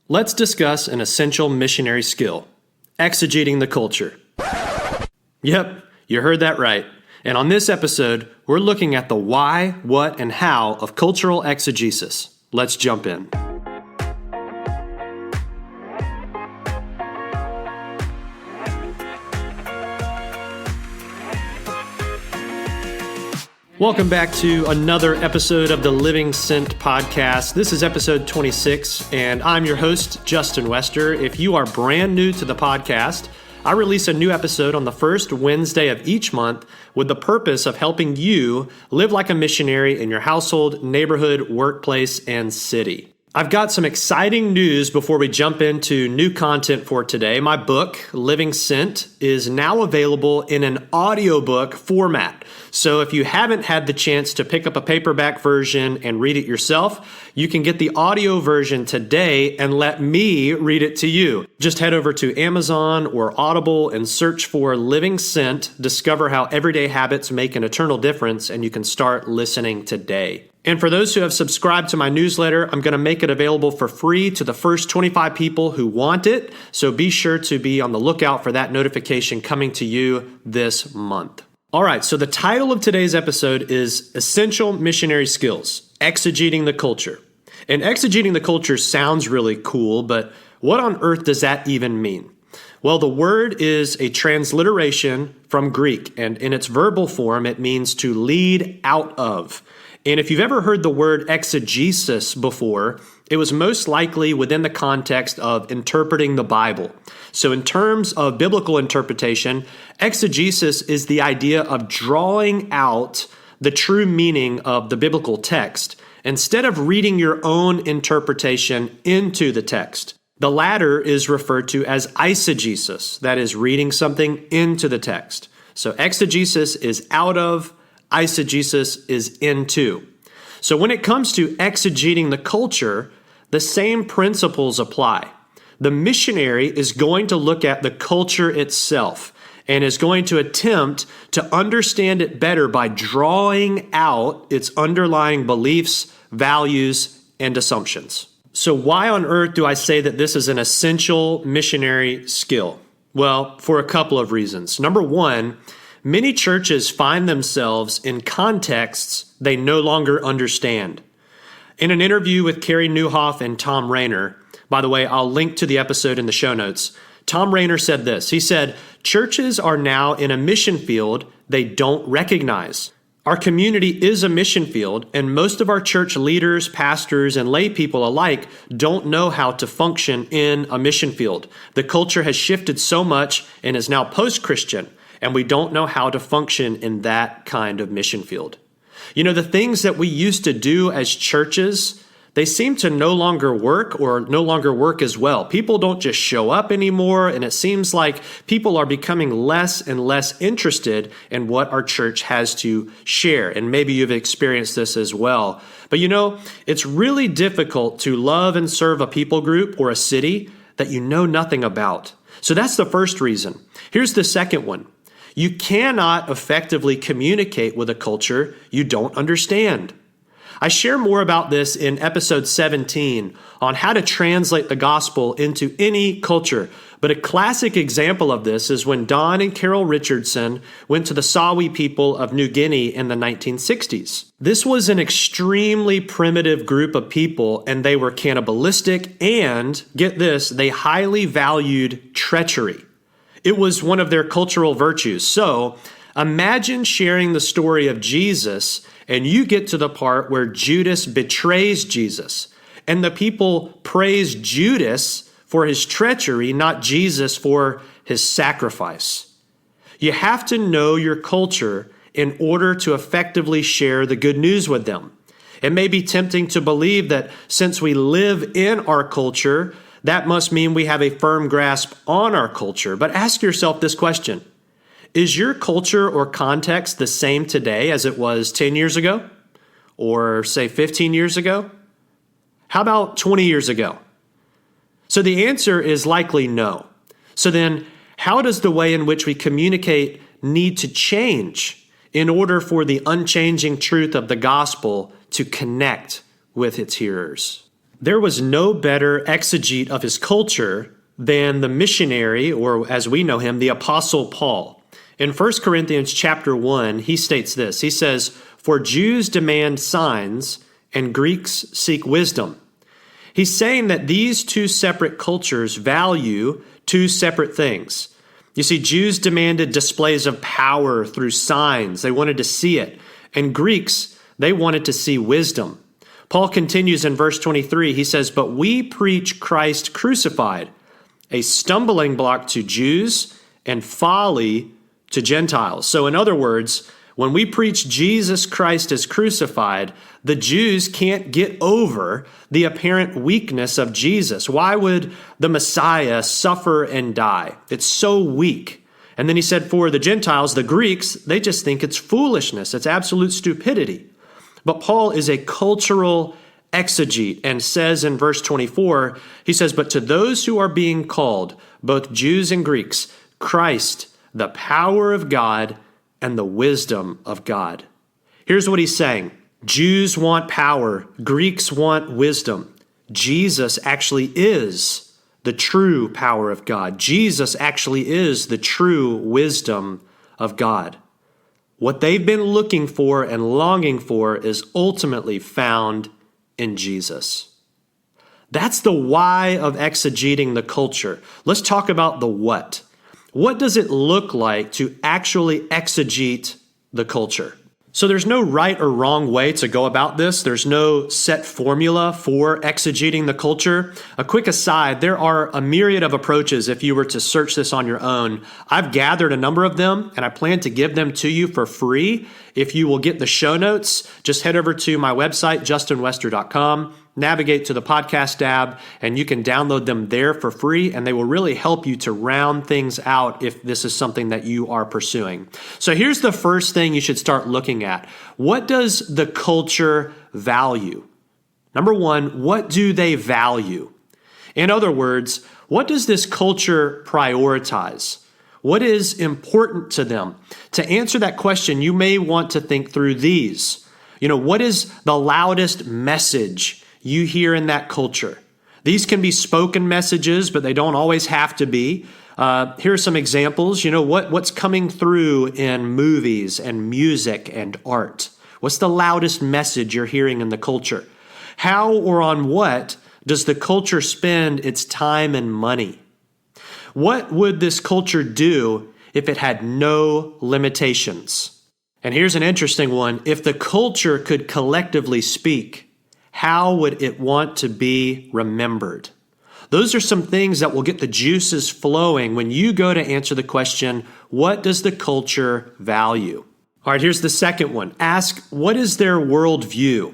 Let's discuss an essential missionary skill, exegeting the culture. Yep, you heard that right. And on this episode, we're looking at the why, what, and how of cultural exegesis. Let's jump in. Welcome back to another episode of the Living Sent podcast. This is episode 26, and I'm your host, Justin Wester. If you are brand new to the podcast, I release a new episode on the first Wednesday of each month with the purpose of helping you live like a missionary in your household, neighborhood, workplace, and city. I've got some exciting news before we jump into new content for today. My book, Living Sent, is now available in an audiobook format. So if you haven't had the chance to pick up a paperback version and read it yourself, you can get the audio version today and let me read it to you. Just head over to Amazon or Audible and search for Living Sent, discover how everyday habits make an eternal difference, and you can start listening today. And for those who have subscribed to my newsletter, I'm going to make it available for free to the first 25 people who want it. So be sure to be on the lookout for that notification coming to you this month. All right, so the title of today's episode is Essential Missionary Skills, Exegeting the Culture. And exegeting the culture sounds really cool, but what on earth does that even mean? Well, the word is a transliteration from Greek, and in its verbal form, it means to lead out of. And if you've ever heard the word exegesis before, it was most likely within the context of interpreting the Bible. So in terms of biblical interpretation, exegesis is the idea of drawing out the true meaning of the biblical text instead of reading your own interpretation into the text. The latter is referred to as eisegesis, that is, reading something into the text. So exegesis is out of, eisegesis is into. So when it comes to exegeting the culture, the same principles apply. The missionary is going to look at the culture itself and is going to attempt to understand it better by drawing out its underlying beliefs, values, and assumptions. So why on earth do I say that this is an essential missionary skill? Well, for a couple of reasons. Number one, many churches find themselves in contexts they no longer understand. In an interview with Carey Nieuwhof and Tom Rainer, by the way, I'll link to the episode in the show notes, Tom Rainer said this. He said, "Churches are now in a mission field they don't recognize. Our community is a mission field, and most of our church leaders, pastors, and lay people alike don't know how to function in a mission field. The culture has shifted so much and is now post-Christian, and we don't know how to function in that kind of mission field." You know, the things that we used to do as churches, they seem to no longer work or no longer work as well. People don't just show up anymore, and it seems like people are becoming less and less interested in what our church has to share. And maybe you've experienced this as well. But you know, it's really difficult to love and serve a people group or a city that you know nothing about. So that's the first reason. Here's the second one. You cannot effectively communicate with a culture you don't understand. I share more about this in episode 17 on how to translate the gospel into any culture. But a classic example of this is when Don and Carol Richardson went to the Sawi people of New Guinea in the 1960s. This was an extremely primitive group of people, and they were cannibalistic and, get this, they highly valued treachery. It was one of their cultural virtues. So imagine sharing the story of Jesus and you get to the part where Judas betrays Jesus. And the people praise Judas for his treachery, not Jesus for his sacrifice. You have to know your culture in order to effectively share the good news with them. It may be tempting to believe that since we live in our culture, that must mean we have a firm grasp on our culture. But ask yourself this question. Is your culture or context the same today as it was 10 years ago? Or say 15 years ago? How about 20 years ago? So the answer is likely no. So then, how does the way in which we communicate need to change in order for the unchanging truth of the gospel to connect with its hearers? there was no better exegete of his culture than the missionary, or as we know him, the Apostle Paul. In 1 Corinthians chapter 1, he states this. He says, "For Jews demand signs, and Greeks seek wisdom." He's saying that these two separate cultures value two separate things. You see, Jews demanded displays of power through signs. They wanted to see it. And Greeks, they wanted to see wisdom. Paul continues in verse 23. He says, "But we preach Christ crucified, a stumbling block to Jews and folly to Gentiles." So in other words, when we preach Jesus Christ as crucified, the Jews can't get over the apparent weakness of Jesus. Why would the Messiah suffer and die? It's so weak. And then he said, for the Gentiles, the Greeks, they just think it's foolishness. It's absolute stupidity. But Paul is a cultural exegete and says in verse 24, he says, "But to those who are being called, both Jews and Greeks, Christ, the power of God and the wisdom of God." Here's what he's saying. Jews want power. Greeks want wisdom. Jesus actually is the true power of God. Jesus actually is the true wisdom of God. What they've been looking for and longing for is ultimately found in Jesus. That's the why of exegeting the culture. Let's talk about the what. What does it look like to actually exegete the culture? So there's no right or wrong way to go about this. There's no set formula for exegeting the culture. A quick aside, there are a myriad of approaches if you were to search this on your own. I've gathered a number of them, and I plan to give them to you for free. If you will get the show notes, just head over to my website, justinwester.com, navigate to the podcast tab, and you can download them there for free, and they will really help you to round things out if this is something that you are pursuing. So here's the first thing you should start looking at. What does the culture value? Number one, what do they value? In other words, what does this culture prioritize? What is important to them? To answer that question, you may want to think through these. What is the loudest message you hear in that culture? These can be spoken messages, but they don't always have to be. Here are some examples. What's coming through in movies and music and art? What's the loudest message you're hearing in the culture? How or on what does the culture spend its time and money? What would this culture do if it had no limitations? And here's an interesting one. If the culture could collectively speak, how would it want to be remembered? Those are some things that will get the juices flowing when you go to answer the question, what does the culture value? All right, here's the second one. Ask, what is their worldview?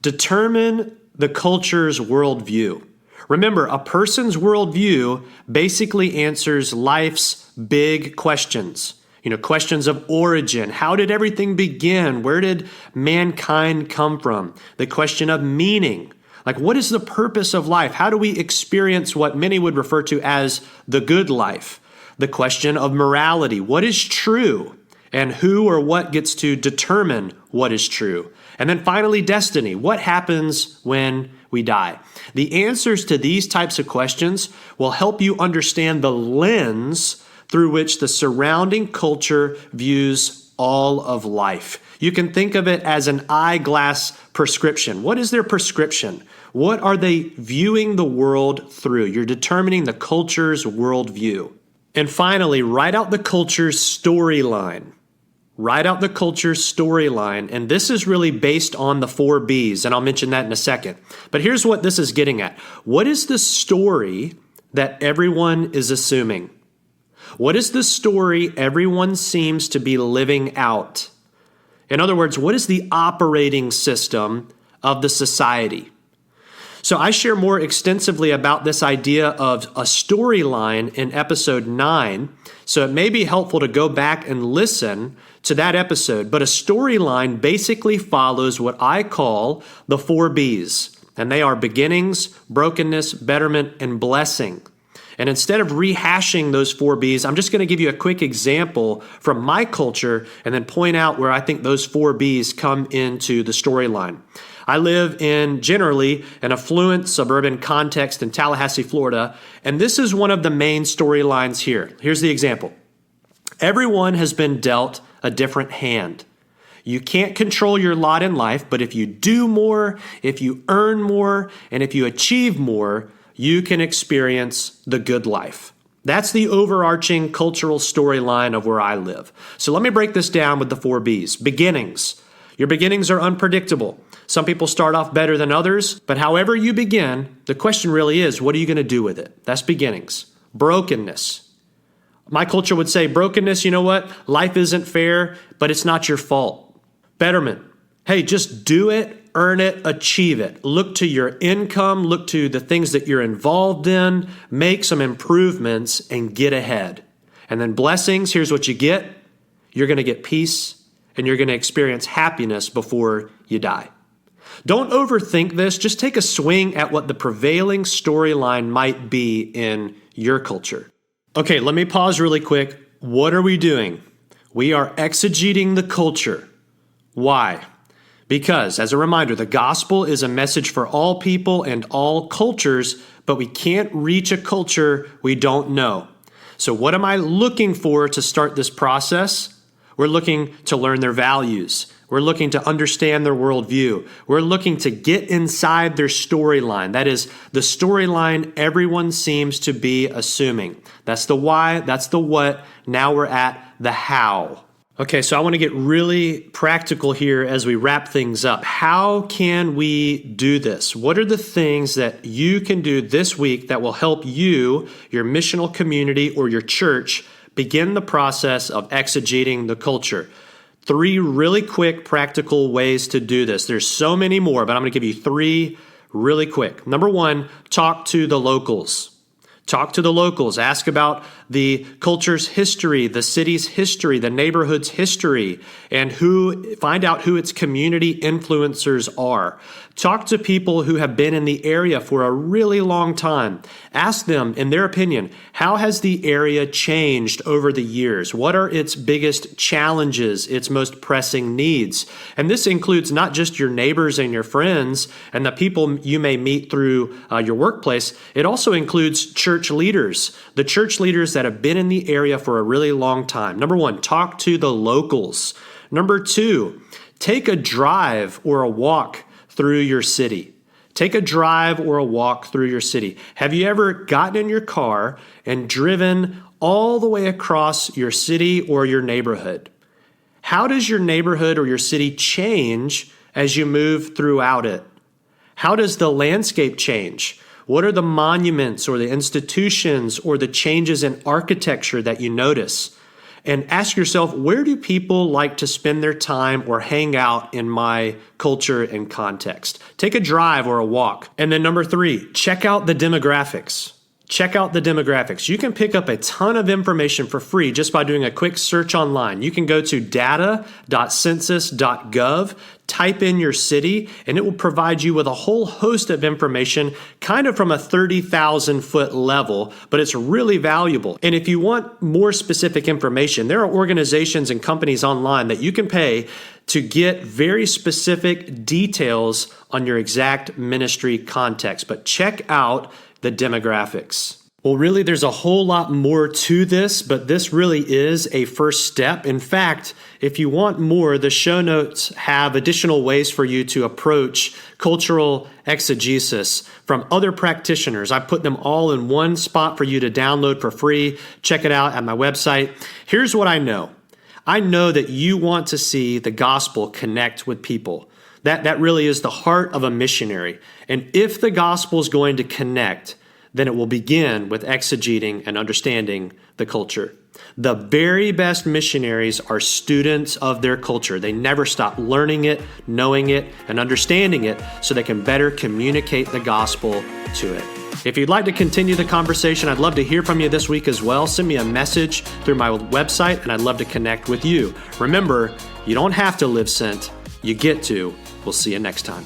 Determine the culture's worldview. Remember, a person's worldview basically answers life's big questions. Questions of origin. How did everything begin? Where did mankind come from? The question of meaning. Like, what is the purpose of life? How do we experience what many would refer to as the good life? The question of morality. What is true? And who or what gets to determine what is true? And then finally, destiny. What happens when we die? The answers to these types of questions will help you understand the lens through which the surrounding culture views all of life. You can think of it as an eyeglass prescription. What is their prescription? What are they viewing the world through? You're determining the culture's worldview. And finally, write out the culture's storyline. Write out the culture's storyline, and this is really based on the 4 B's, and I'll mention that in a second. But here's what this is getting at. What is the story that everyone is assuming? What is the story everyone seems to be living out? In other words, what is the operating system of the society? So I share more extensively about this idea of a storyline in episode 9. So it may be helpful to go back and listen to that episode. But a storyline basically follows what I call the 4 B's. And they are beginnings, brokenness, betterment, and blessing. And instead of rehashing those 4 B's, I'm just going to give you a quick example from my culture and then point out where I think those 4 B's come into the storyline. I live in generally an affluent suburban context in Tallahassee, Florida, and this is one of the main storylines here. Here's the example. Everyone has been dealt a different hand. You can't control your lot in life, but if you do more, if you earn more, and if you achieve more, you can experience the good life. That's the overarching cultural storyline of where I live. So let me break this down with the 4 B's. Beginnings. Your beginnings are unpredictable. Some people start off better than others, but however you begin, the question really is, what are you going to do with it? That's beginnings. Brokenness. My culture would say brokenness, you know what? Life isn't fair, but it's not your fault. Betterment. Hey, just do it, earn it, achieve it. Look to your income, look to the things that you're involved in, make some improvements and get ahead. And then blessings, here's what you get. You're going to get peace and you're going to experience happiness before you die. Don't overthink this. Just take a swing at what the prevailing storyline might be in your culture. Okay, let me pause really quick. What are we doing? We are exegeting the culture. Why? Because, as a reminder, the gospel is a message for all people and all cultures, but we can't reach a culture we don't know. So what am I looking for to start this process? We're looking to learn their values. We're looking to understand their worldview. We're looking to get inside their storyline. That is the storyline everyone seems to be assuming. That's the why, that's the what. Now we're at the how. Okay, so I want to get really practical here as we wrap things up. How can we do this? What are the things that you can do this week that will help you, your missional community, or your church begin the process of exegeting the culture? 3 really quick practical ways to do this. There's so many more, but I'm going to give you 3 really quick. Number 1, talk to the locals. Talk to the locals. Ask about the culture's history, the city's history, the neighborhood's history, and find out who its community influencers are. Talk to people who have been in the area for a really long time. Ask them, in their opinion, how has the area changed over the years? What are its biggest challenges, its most pressing needs? And this includes not just your neighbors and your friends and the people you may meet through your workplace. It also includes church leaders, the church leaders that have been in the area for a really long time. Number 1, talk to the locals. Number 2, take a drive or a walk through your city. Take a drive or a walk through your city. Have you ever gotten in your car and driven all the way across your city or your neighborhood? How does your neighborhood or your city change as you move throughout it? How does the landscape change? What are the monuments or the institutions or the changes in architecture that you notice? And ask yourself, where do people like to spend their time or hang out in my culture and context? Take a drive or a walk. And then number 3, check out the demographics. Check out the demographics. You can pick up a ton of information for free just by doing a quick search online. You can go to data.census.gov, type in your city, and it will provide you with a whole host of information, kind of from a 30,000-foot level, but it's really valuable. And if you want more specific information, there are organizations and companies online that you can pay to get very specific details on your exact ministry context. But check out the demographics. Well, really, there's a whole lot more to this, but this really is a first step. In fact, if you want more, the show notes have additional ways for you to approach cultural exegesis from other practitioners. I put them all in one spot for you to download for free. Check it out at my website. Here's what I know. I know that you want to see the gospel connect with people. That really is the heart of a missionary. And if the gospel is going to connect, then it will begin with exegeting and understanding the culture. The very best missionaries are students of their culture. They never stop learning it, knowing it, and understanding it so they can better communicate the gospel to it. If you'd like to continue the conversation, I'd love to hear from you this week as well. Send me a message through my website, and I'd love to connect with you. Remember, you don't have to live sent. You get to. We'll see you next time.